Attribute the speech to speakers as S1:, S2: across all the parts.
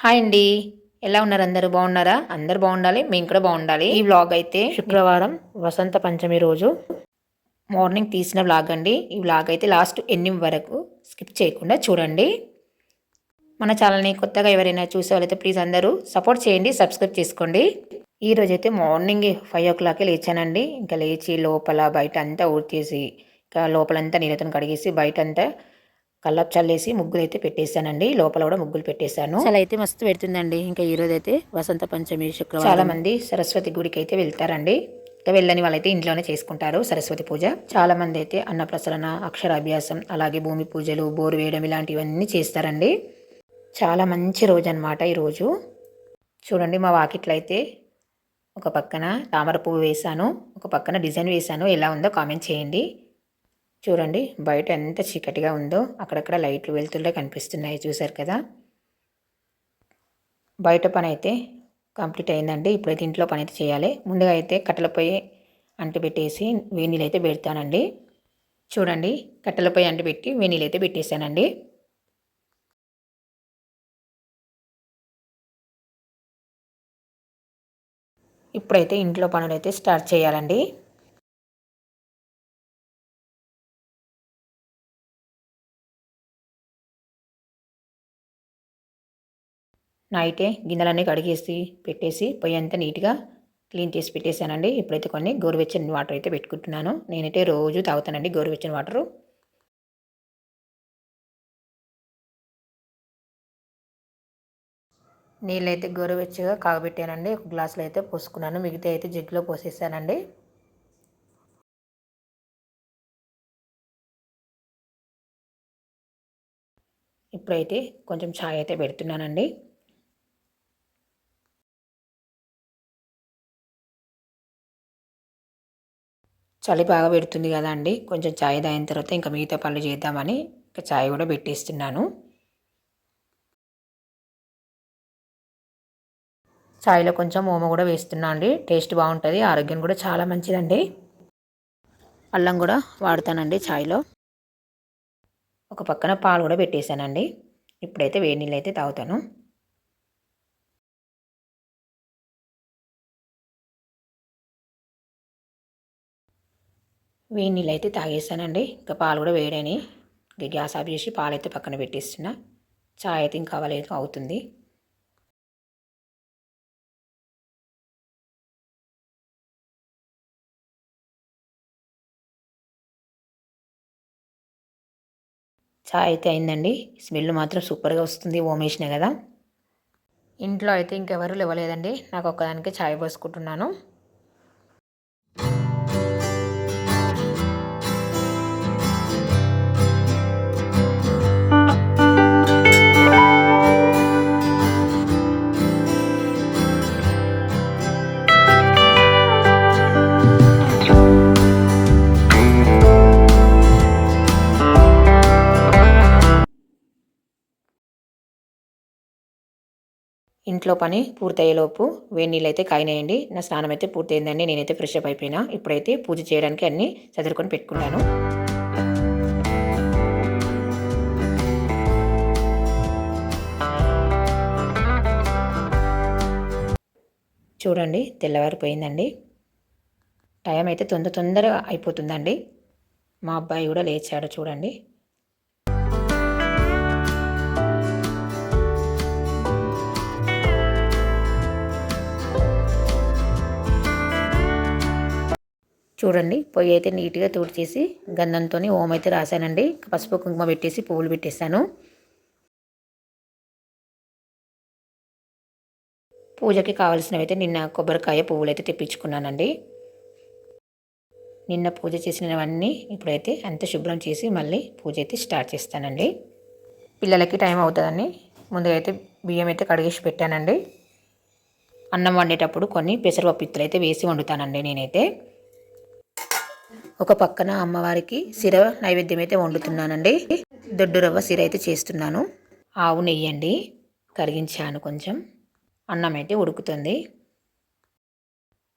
S1: Hi అండి. ఎలా ఉన్నారు అందరూ? బాగున్నారా? అందరూ బాగుండాలి. మేము కూడా బాగుండాలి. ఈ వ్లాగ్ అయితే శుక్రవారం వసంత పంచమి రోజు మార్నింగ్ తీసిన వ్లాగ్ అండి. ఈ వ్లాగ్ అయితే లాస్ట్ ఎండింగ్ వరకు స్కిప్ చేయకుండా చూడండి. మన ఛానల్ని కొత్తగా ఎవరైనా చూసే వాళ్ళైతే ప్లీజ్ అందరూ సపోర్ట్ చేయండి, సబ్స్క్రైబ్ చేసుకోండి. ఈ రోజైతే మార్నింగ్ 5 o'clock లేచానండి. ఇంకా లేచి లోపల బయట అంతా ఊడ్చేసి ఇంకా లోపలంతా నీళ్ళతో కడిగేసి బయట అంతా కల్లాపు చల్లేసి ముగ్గులు అయితే పెట్టేశానండి. లోపల కూడా ముగ్గులు పెట్టేశాను. అసలు అయితే మస్తు పెడుతుందండి. ఇంకా ఈ రోజు అయితే వసంత పంచమి శుక్రవారం. చాలా మంది సరస్వతి గుడికి అయితే వెళ్తారండి. ఇంకా వెళ్ళని వాళ్ళైతే ఇంట్లోనే చేసుకుంటారు సరస్వతి పూజ. చాలా మంది అయితే అన్నప్రసరణ, అక్షరాభ్యాసం, అలాగే భూమి పూజలు, బోరు వేయడం ఇలాంటివన్నీ చేస్తారండి. చాలా మంచి రోజు అనమాట ఈరోజు. చూడండి మా వాకిట్లో అయితే ఒక పక్కన తామర పువ్వు వేశాను, ఒక పక్కన డిజైన్ వేశాను. ఎలా ఉందో కామెంట్ చేయండి. చూడండి బయట ఎంత చీకటిగా ఉందో, అక్కడక్కడ లైట్లు వెళ్తుండే కనిపిస్తున్నాయి, చూసారు కదా. బయట పని అయితే కంప్లీట్ అయిందండి. ఇప్పుడైతే ఇంట్లో పని అయితే చేయాలి. ముందుగా అయితే కట్టెలపై అంటుపెట్టేసి వేనీళ్ళు అయితే పెడతానండి. చూడండి కట్టెలపై అంటుపెట్టి వేనీళ్ళు అయితే పెట్టేశానండి. ఇప్పుడైతే ఇంట్లో పనులు అయితే స్టార్ట్ చేయాలండి. నైటే గిన్నెలన్నీ కడిగేసి పెట్టేసి పొయ్యి అంతా నీట్గా క్లీన్ చేసి పెట్టేశానండి. ఇప్పుడైతే కొన్ని గోరువెచ్చని వాటర్ అయితే పెట్టుకుంటున్నాను. నేనైతే రోజు తాగుతానండి గోరువెచ్చని వాటరు. నీళ్ళైతే గోరువెచ్చగా కాగబెట్టానండి. ఒక గ్లాసులో అయితే పోసుకున్నాను, మిగతా అయితే జగ్గులో పోసేసానండి. ఇప్పుడైతే కొంచెం ఛాయ్ అయితే పెడుతున్నానండి. చలి బాగా పెడుతుంది కదా అండి. కొంచెం ఛాయ్ తాగిన తర్వాత ఇంకా మిగతా పనులు చేద్దామని ఇంకా ఛాయ్ కూడా పెట్టేస్తున్నాను. ఛాయ్లో కొంచెం ఓమ కూడా వేస్తున్నా అండి. టేస్ట్ బాగుంటుంది, ఆరోగ్యం కూడా చాలా మంచిదండి. అల్లం కూడా వాడతానండి ఛాయ్లో. ఒక పక్కన పాలు కూడా పెట్టేశానండి. ఇప్పుడైతే వేడి నీళ్ళు అయితే తాగుతాను. వేడి నీళ్ళు అయితే తాగేసానండి. ఇంకా పాలు కూడా వేడని ఇంకా గ్యాస్ ఆఫ్ చేసి పాలు అయితే పక్కన పెట్టేస్తున్నా. చాయ్ అయితే ఇంకా అవ్వలేదు, అవుతుంది. చాయ్ అయితే అయిందండి. స్మెల్ మాత్రం సూపర్గా వస్తుంది, ఓమేసిన కదా. ఇంట్లో అయితే ఇంకెవరు లేవలేదండి. నాకు ఒక్కదానికే చాయ్ పోసుకుంటున్నాను. ఇంట్లో పని పూర్తయ్యేలోపు వేడి నీళ్ళు అయితే కాయినాయండి. నా స్నానం అయితే పూర్తయిందండి. నేనైతే ఫ్రెష్ అప్ అయిపోయినా. ఇప్పుడైతే పూజ చేయడానికి అన్నీ చదువుకొని పెట్టుకున్నాను. చూడండి తెల్లవారిపోయిందండి. టైం అయితే తొందరగా అయిపోతుందండి. మా అబ్బాయి కూడా లేచాడు చూడండి. చూడండి పొయ్యి అయితే నీట్గా తుడిచేసి గంధంతో ఓం అయితే రాశానండి. పసుపు కుంకుమ పెట్టేసి పువ్వులు పెట్టేశాను. పూజకి కావాల్సినవి అయితే నిన్న కొబ్బరికాయ పువ్వులు అయితే తెప్పించుకున్నానండి. నిన్న పూజ చేసినవన్నీ ఇప్పుడైతే అంత శుభ్రం చేసి మళ్ళీ పూజ అయితే స్టార్ట్ చేస్తానండి. పిల్లలకి టైం అవుతుందని ముందుగా అయితే బియ్యం అయితే కడిగేసి పెట్టానండి. అన్నం వండేటప్పుడు కొన్ని పెసరపప్పు ఇత్తులు అయితే వేసి వండుతానండి నేనైతే. ఒక పక్కన అమ్మవారికి సిర నైవేద్యం అయితే వండుతున్నానండి. దొడ్డు రవ్వ సిర అయితే చేస్తున్నాను. ఆవు నెయ్యి అండి, కరిగించాను కొంచెం. అన్నం అయితే ఉడుకుతుంది.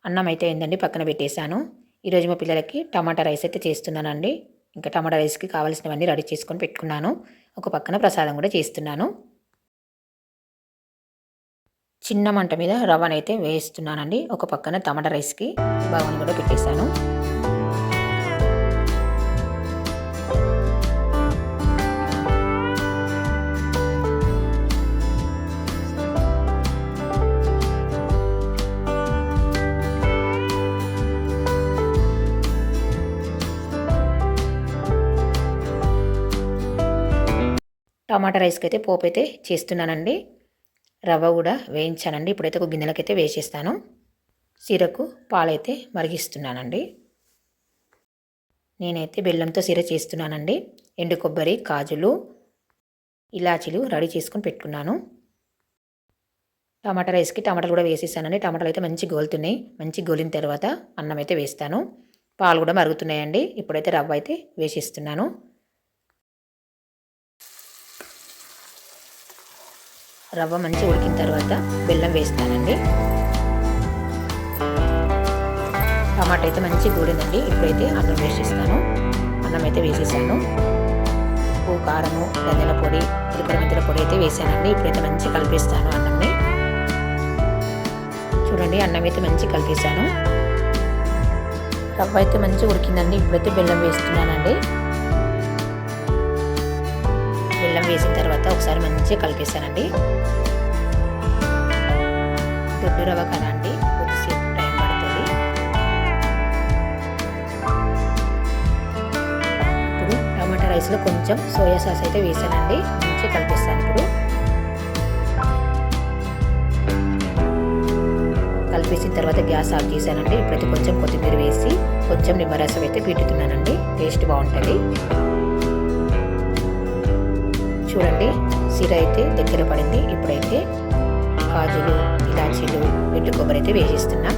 S1: అన్నం అయితే ఏందండి పక్కన పెట్టేశాను. ఈరోజు మా పిల్లలకి టమాటా రైస్ అయితే చేస్తున్నానండి. ఇంకా టమాటా రైస్కి కావాల్సినవన్నీ రెడీ చేసుకొని పెట్టుకున్నాను. ఒక పక్కన ప్రసాదం కూడా చేస్తున్నాను. చిన్న మంట మీద రవ్వనైతే వేస్తున్నానండి. ఒక పక్కన టమాటా రైస్కి బగోని కూడా పెట్టేశాను. టమాటా రైస్కి అయితే పోపు అయితే చేస్తున్నానండి. రవ్వ కూడా వేయించానండి. ఇప్పుడైతే ఒక గిన్నెలకైతే వేసేస్తాను. సిరకు పాలైతే మరిగిస్తున్నానండి. నేనైతే బెల్లంతో సిర చేస్తున్నానండి. ఎండు కొబ్బరి, కాజులు, ఇలాచీలు రెడీ చేసుకుని పెట్టుకున్నాను. టమాటా రైస్కి టమాటాలు కూడా వేసేసానండి. టమాటాలు అయితే మంచి గోలుతున్నాయి. మంచి గోలిన తర్వాత అన్నం అయితే వేస్తాను. పాలు కూడా మరుగుతున్నాయండి. ఇప్పుడైతే రవ్వ అయితే వేసేస్తున్నాను. రవ్వ మంచిగా ఉడికిన తర్వాత బెల్లం వేస్తానండి. టమాటా అయితే మంచి గూడిందండి. ఇప్పుడైతే అన్నం వేసేస్తాను. అన్నం అయితే వేసేసాను. ఉప్పు, కారము, ధనియాల పొడి, జీలకర్ర మెంతుల పొడి అయితే వేసానండి. ఇప్పుడైతే మంచి కలిపేస్తాను అన్నంని. చూడండి, అన్నం అయితే మంచి కలిపేసాను. రవ్వ అయితే మంచిగా ఉడికిందండి. ఇప్పుడైతే బెల్లం వేస్తున్నానండి. బెల్లం వేసిన తర్వాత ఒకసారి మంచిగా కలిపేసానండి. దొడ్డు రవ్వ కదా అండి, కొద్దిసేపు టైం పడుతుంది. ఇప్పుడు టమాటా రైస్లో కొంచెం సోయా సాస్ అయితే వేసానండి. మంచిగా కలిపేస్తాను. ఇప్పుడు కలిపేసిన తర్వాత గ్యాస్ ఆఫ్ చేశానండి. ఇప్పుడైతే కొంచెం కొత్తిమీర వేసి కొంచెం నిమ్మరసం అయితే పిండుతున్నానండి. టేస్ట్ బాగుంటుంది. చూడండి, సిర అయితే దగ్గర పడింది. ఇప్పుడైతే కాజులు, ఇలాచీలు, ఎండు కొబ్బరి అయితే వేసేస్తున్నా.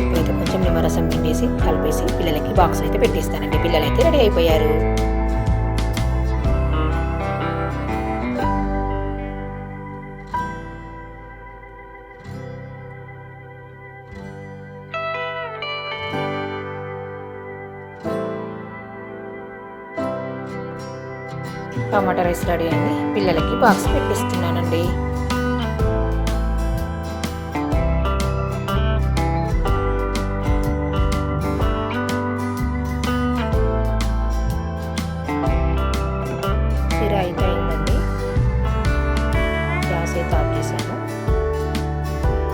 S1: ఇప్పుడైతే కొంచెం నిమ్మరసం పిండేసి కలిపేసి పిల్లలకి బాక్స్ అయితే పెట్టేస్తానండి. పిల్లలు అయితే రెడీ అయిపోయారు. టమాటా రైస్ రెడీ అయింది. పిల్లలకి బాక్స్ పెట్టిస్తున్నానండి. సిర అయితే అయిందండి. గ్యాస్ అయితే ఆఫ్ చేశాను.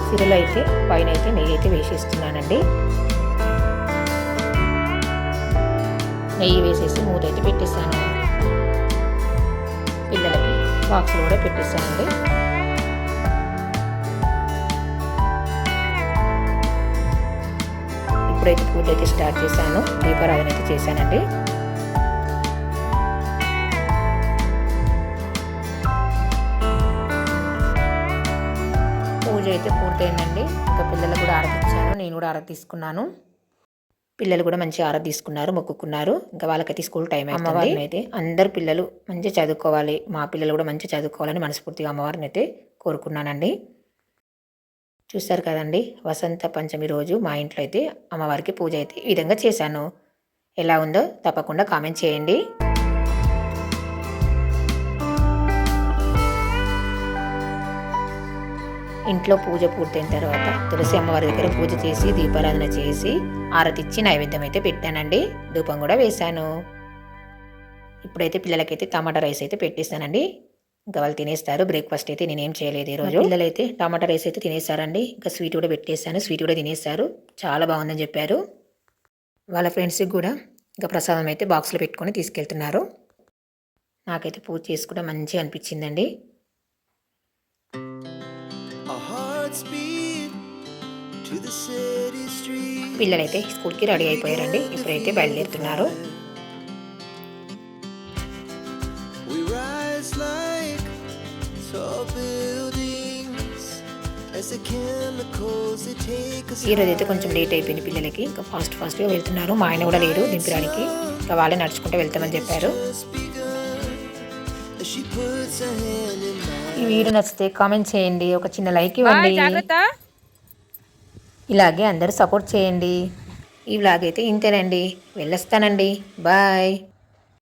S1: సిరలో అయితే పైన అయితే నెయ్యి అయితే వేసేస్తున్నానండి. నెయ్యి వేసేసి మూత అయితే పెట్టేస్తాను. పిల్లలకి బాక్స్లో కూడా పెట్టేసానండి. ఇప్పుడైతే పూజ అయితే స్టార్ట్ చేశాను. దీపారాధన అయితే చేశానండి. పూజ అయితే పూర్తయిందండి. ఇంకా పిల్లలకు కూడా ఆరతి ఇచ్చాను. నేను కూడా ఆరతి తీసుకున్నాను. పిల్లలు కూడా మంచి ఆరతి తీసుకున్నారు, మొక్కుకున్నారు. ఇంకా వాళ్ళకైతే స్కూల్ టైం అవుతుంది. అయితే అందరు పిల్లలు మంచిగా చదువుకోవాలి, మా పిల్లలు కూడా మంచిగా చదువుకోవాలని మనస్ఫూర్తిగా అమ్మవారిని అయితే కోరుకున్నానండి. చూస్తారు కదండి, వసంత పంచమి రోజు మా ఇంట్లో అయితే అమ్మవారికి పూజ అయితే ఈ విధంగా చేశాను. ఎలా ఉందో తప్పకుండా కామెంట్ చేయండి. ఇంట్లో పూజ పూర్తయిన తర్వాత తులసి అమ్మవారి దగ్గర పూజ చేసి దీపారాధన చేసి ఆరతిచ్చి నైవేద్యం అయితే పెట్టానండి. ధూపం కూడా వేశాను. ఇప్పుడైతే పిల్లలకైతే టమాటా రైస్ అయితే పెట్టేస్తానండి. ఇంకా వాళ్ళు తినేస్తారు. బ్రేక్ఫాస్ట్ అయితే నేనేం చేయలేదు ఈరోజు. పిల్లలైతే టమాటా రైస్ అయితే తినేస్తారండి. ఇంకా స్వీట్ కూడా పెట్టేశాను. స్వీట్ కూడా తినేస్తారు. చాలా బాగుందని చెప్పారు. వాళ్ళ ఫ్రెండ్స్కి కూడా ఇంకా ప్రసాదం అయితే బాక్స్లో పెట్టుకొని తీసుకెళ్తున్నారు. నాకైతే పూజ చేసుకోవడం మంచిగా అనిపించిందండి. పిల్లలైతే స్కూల్కి రెడీ అయిపోయారండి. ఇప్పుడైతే బయలుదేరుతున్నారు. ఈరోజు అయితే కొంచెం లేట్ అయిపోయింది పిల్లలకి. ఇంకా ఫాస్ట్గా వెళ్తున్నారు. మా ఆయన కూడా లేడు దింపడానికి. ఇంకా వాళ్ళే నడుచుకుంటూ వెళ్తామని చెప్పారు. ఈ వీడియో నచ్చితే కామెంట్ చేయండి, ఒక చిన్న లైక్ ఇవ్వండి. ఇలాగే అందరూ సపోర్ట్ చేయండి. ఈ వ్లాగ్ అయితే ఇంతేనండి. వెళ్ళొస్తానండి. బాయ్.